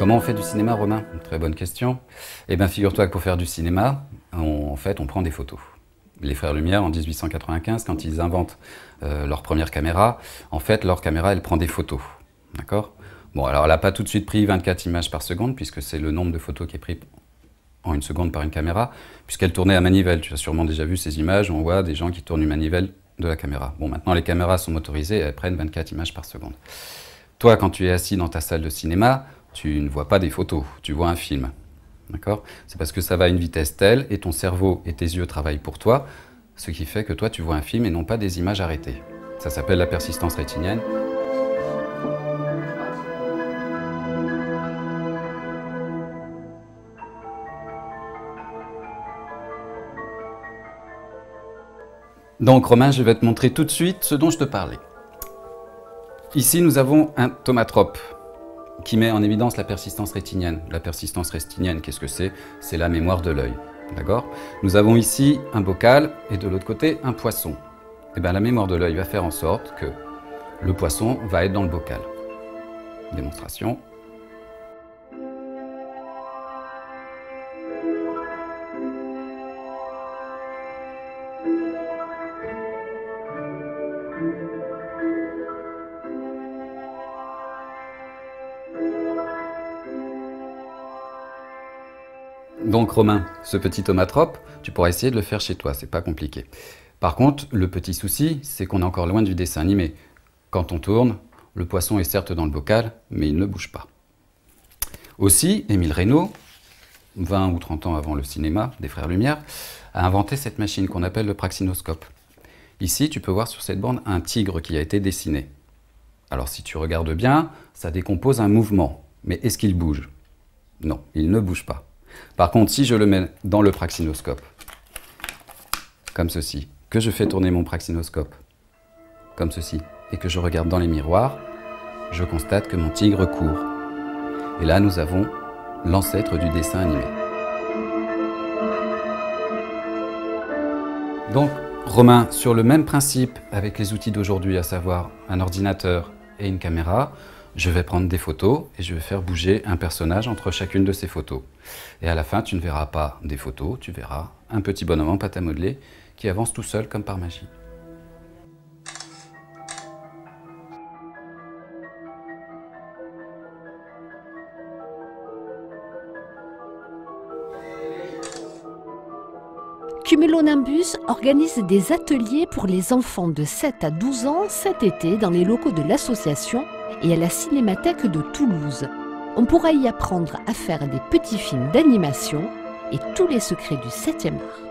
Comment on fait du cinéma, Romain? Très bonne question. Eh bien, figure-toi que pour faire du cinéma, en fait, on prend des photos. Les frères Lumière, en 1895, quand ils inventent leur première caméra, en fait, leur caméra, elle prend des photos. D'accord? Bon, alors elle n'a pas tout de suite pris 24 images par seconde, puisque c'est le nombre de photos qui est pris en une seconde par une caméra, puisqu'elle tournait à manivelle. Tu as sûrement déjà vu ces images où on voit des gens qui tournent une manivelle de la caméra. Bon, maintenant, les caméras sont motorisées et elles prennent 24 images par seconde. Toi, quand tu es assis dans ta salle de cinéma, tu ne vois pas des photos, tu vois un film. D'accord? C'est parce que ça va à une vitesse telle et ton cerveau et tes yeux travaillent pour toi, ce qui fait que toi, tu vois un film et non pas des images arrêtées. Ça s'appelle la persistance rétinienne. Donc, Romain, je vais te montrer tout de suite ce dont je te parlais. Ici, nous avons un tomatrope qui met en évidence la persistance rétinienne. La persistance rétinienne, qu'est-ce que c'est? C'est la mémoire de l'œil. D'accord? Nous avons ici un bocal et de l'autre côté un poisson. Et bien, la mémoire de l'œil va faire en sorte que le poisson va être dans le bocal. Démonstration. Donc Romain, ce petit tomatrope, tu pourras essayer de le faire chez toi, c'est pas compliqué. Par contre, le petit souci, c'est qu'on est encore loin du dessin animé. Quand on tourne, le poisson est certes dans le bocal, mais il ne bouge pas. Aussi, Émile Reynaud, 20 ou 30 ans avant le cinéma des Frères Lumière, a inventé cette machine qu'on appelle le praxinoscope. Ici, tu peux voir sur cette bande un tigre qui a été dessiné. Alors si tu regardes bien, ça décompose un mouvement. Mais est-ce qu'il bouge? Non, il ne bouge pas. Par contre, si je le mets dans le praxinoscope, comme ceci, que je fais tourner mon praxinoscope, comme ceci, et que je regarde dans les miroirs, je constate que mon tigre court. Et là, nous avons l'ancêtre du dessin animé. Donc, Romain, sur le même principe avec les outils d'aujourd'hui, à savoir un ordinateur et une caméra, je vais prendre des photos et je vais faire bouger un personnage entre chacune de ces photos. Et à la fin, tu ne verras pas des photos, tu verras un petit bonhomme en pâte à modeler qui avance tout seul comme par magie. Cumulonimbus organise des ateliers pour les enfants de 7 à 12 ans cet été dans les locaux de l'association et à la Cinémathèque de Toulouse. On pourra y apprendre à faire des petits films d'animation et tous les secrets du 7e art.